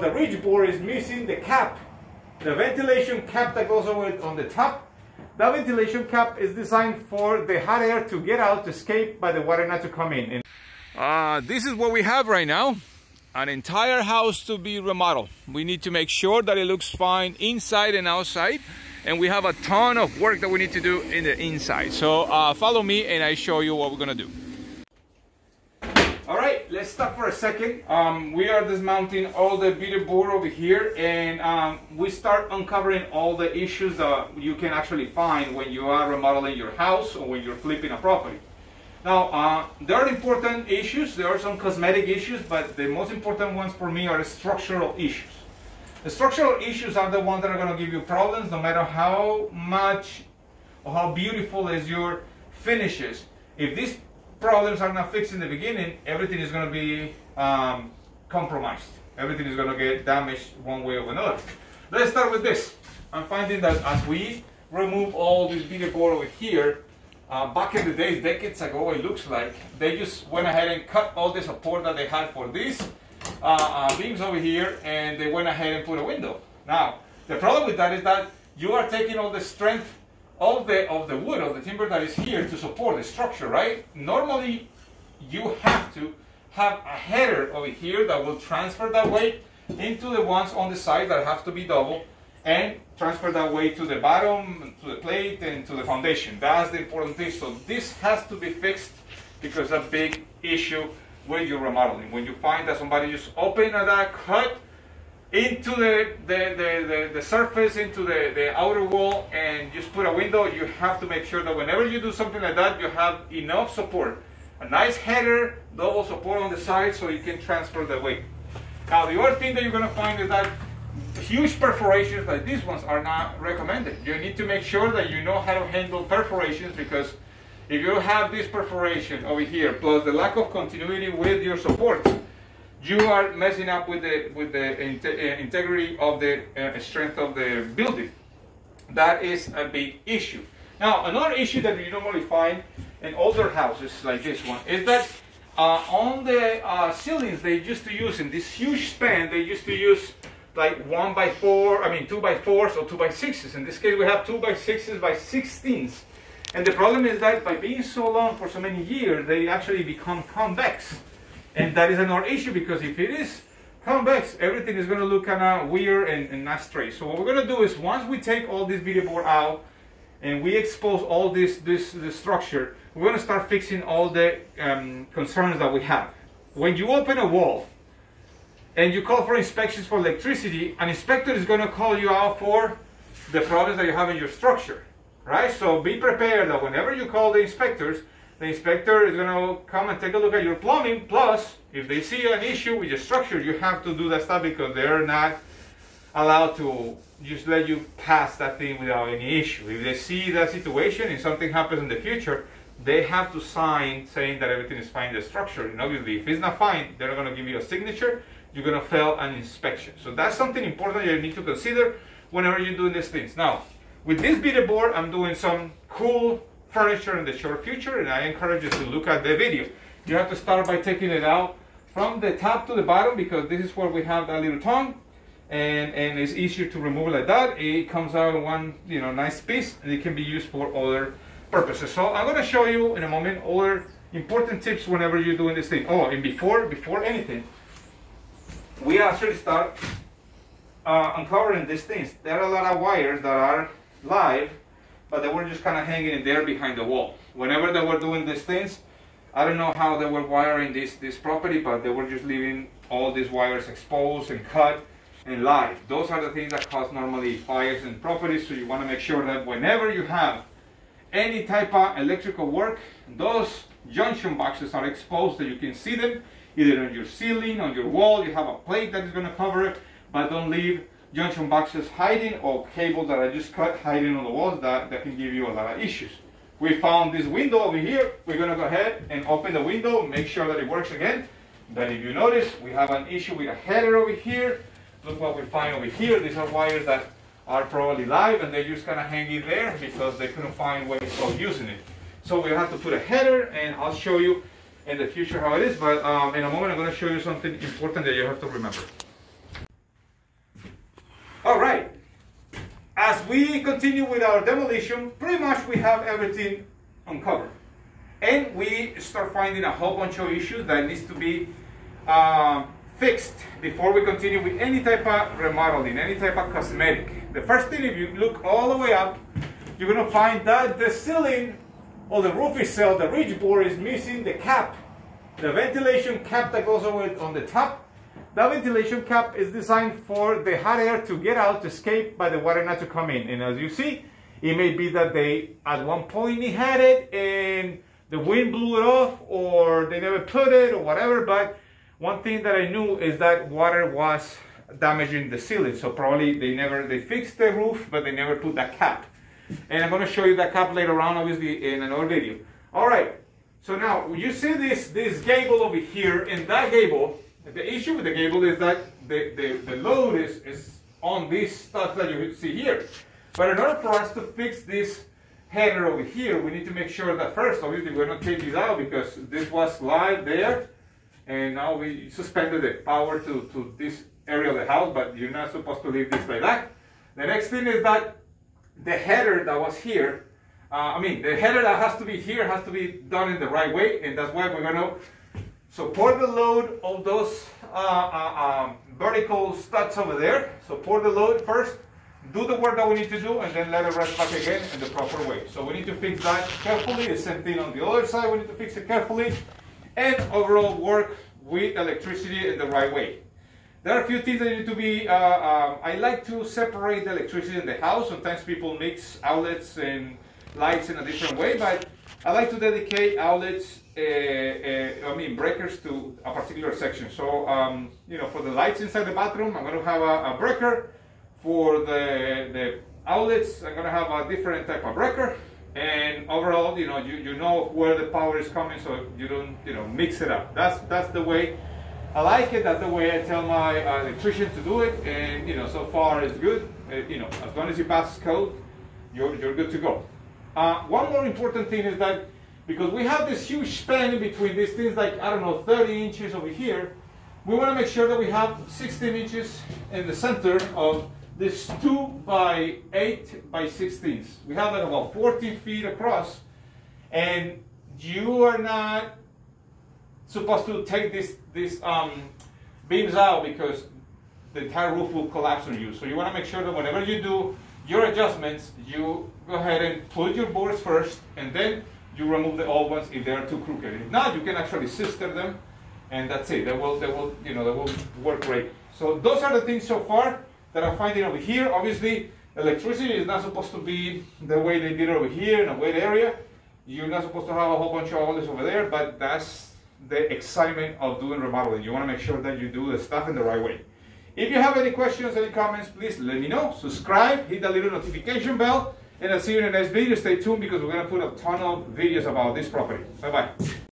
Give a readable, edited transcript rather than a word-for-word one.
The ridge board is missing the cap, the ventilation cap that goes over on the top. That ventilation cap is designed for the hot air to get out, to escape, by the water not to come in. This is what we have right now. An entire house to be remodeled. We need to make sure that it looks fine inside and outside. And we have a ton of work that we need to do in the inside. So follow me and I show you what we're gonna do. All right, let's stop for a second. We are dismounting all the beater board over here, and we start uncovering all the issues that you can actually find when you are remodeling your house or when you're flipping a property. Now, there are important issues, there are some cosmetic issues, but the most important ones for me are the structural issues. The structural issues are the ones that are going to give you problems no matter how much or how beautiful is your finishes. If these problems are not fixed in the beginning, everything is going to be compromised. Everything is going to get damaged one way or another. Let's start with this. I'm finding that as we remove all this beater board over here, back in the days, decades ago, it looks like, they just went ahead and cut all the support that they had for these beams over here, and they went ahead and put a window. Now, the problem with that is that you are taking all the strength of the wood, of the timber that is here to support the structure, right? Normally, you have to have a header over here that will transfer that weight into the ones on the side that have to be double, and transfer that weight to the bottom, to the plate, and to the foundation. That's the important thing. So this has to be fixed because a big issue with your remodeling. When you find that somebody just opened that cut into the surface, into the outer wall, and just put a window, you have to make sure that whenever you do something like that, you have enough support. A nice header, double support on the side so you can transfer the weight. Now, the other thing that you're going to find is that huge perforations like these ones are not recommended. You need to make sure that you know how to handle perforations, because if you have this perforation over here, plus the lack of continuity with your supports, you are messing up with the integrity of the strength of the building. That is a big issue. Now, another issue that you normally find in older houses like this one is that on the ceilings they used to use, in this huge span, they used to use like 2x4s or 2x6s. In this case, we have 2x6s by 16s. And the problem is that by being so long for so many years, they actually become convex. And that is another issue, because if it is convex, everything is going to look kind of weird and not straight. So what we're going to do is, once we take all this beater board out and we expose all this structure, we're going to start fixing all the concerns that we have. When you open a wall and you call for inspections for electricity, an inspector is going to call you out for the problems that you have in your structure, right? So be prepared that whenever you call the inspector is going to come and take a look at your plumbing. Plus, if they see an issue with your structure, you have to do that stuff, because they're not allowed to just let you pass that thing without any issue. If they see that situation and something happens in the future, they have to sign saying that everything is fine in the structure. And obviously, if it's not fine, they're not going to give you a signature. You're going to fail an inspection. So that's something important you need to consider whenever you're doing these things. Now, with this beater board, I'm doing some cool furniture in the short future, and I encourage you to look at the video. You have to start by taking it out from the top to the bottom, because this is where we have that little tongue, and it's easier to remove like that. It comes out in one nice piece, and it can be used for other purposes. So I'm going to show you in a moment other important tips whenever you're doing this thing. Oh, and before anything, we actually start uncovering these things. There are a lot of wires that are live, but they were just kind of hanging in there behind the wall. Whenever they were doing these things, I don't know how they were wiring this property, but they were just leaving all these wires exposed and cut and live. Those are the things that cause normally fires in properties. So you want to make sure that whenever you have any type of electrical work, those junction boxes are exposed, that you can see them either on your ceiling, on your wall. You have a plate that is going to cover it, but don't leave junction boxes hiding, or cables that I just cut hiding on the walls. That can give you a lot of issues. We found this window over here. We're going to go ahead and open the window, make sure that it works again. But if you notice, we have an issue with a header over here. Look what we find over here. These are wires that are probably live, and they're just kind of hanging there because they couldn't find ways of using it. So we have to put a header, and I'll show you in the future how it is. But in a moment, I'm going to show you something important that you have to remember. as we continue with our demolition, pretty much we have everything uncovered. And we start finding a whole bunch of issues that needs to be fixed before we continue with any type of remodeling, any type of cosmetic. The first thing, if you look all the way up, you're going to find that the ceiling or the roof itself, the ridge board, is missing the cap, the ventilation cap that goes over on the top. That ventilation cap is designed for the hot air to get out, to escape, but the water not to come in. And as you see, it may be that they, at one point they had it and the wind blew it off, or they never put it, or whatever. But one thing that I knew is that water was damaging the ceiling. So probably they fixed the roof, but they never put that cap. And I'm going to show you that cap later on, obviously, in another video. All right. So now you see this gable over here, and that gable, the issue with the gable is that the load is on these studs that you see here. But in order for us to fix this header over here, we need to make sure that first, obviously, we're not taking this out because this was live there, and now we suspended the power to this area of the house, but you're not supposed to leave this like that. The next thing is that the header that was here, the header that has to be here has to be done in the right way, and that's why we're going to support the load of those vertical studs over there. Support the load first, do the work that we need to do, and then let it rest back again in the proper way. So we need to fix that carefully. The same thing on the other side, we need to fix it carefully, and overall work with electricity in the right way. There are a few things that need to be, I like to separate the electricity in the house. Sometimes people mix outlets and lights in a different way, but I like to dedicate outlets, breakers to a particular section. So, for the lights inside the bathroom, I'm going to have a breaker. For the outlets, I'm going to have a different type of breaker. And overall, you know where the power is coming, so you don't, mix it up. That's the way I like it. That's the way I tell my electrician to do it. And, so far it's good. As long as you pass code, you're good to go. One more important thing is that because we have this huge span in between these things, like, 30 inches over here, we want to make sure that we have 16 inches in the center of this 2 by 8 by 16. We have like about 14 feet across, and you are not supposed to take these beams out because the entire roof will collapse on you. So you want to make sure that whenever you do your adjustments, you go ahead and put your boards first, and then you remove the old ones if they are too crooked. If not, you can actually sister them, and that's it. They will work great. So those are the things so far that I'm finding over here. Obviously, electricity is not supposed to be the way they did it over here in a wet area. You're not supposed to have a whole bunch of outlets over there, but that's the excitement of doing remodeling. You want to make sure that you do the stuff in the right way. If you have any questions, any comments, please let me know. Subscribe, hit the little notification bell, and I'll see you in the next video. Stay tuned because we're going to put a ton of videos about this property. Bye-bye.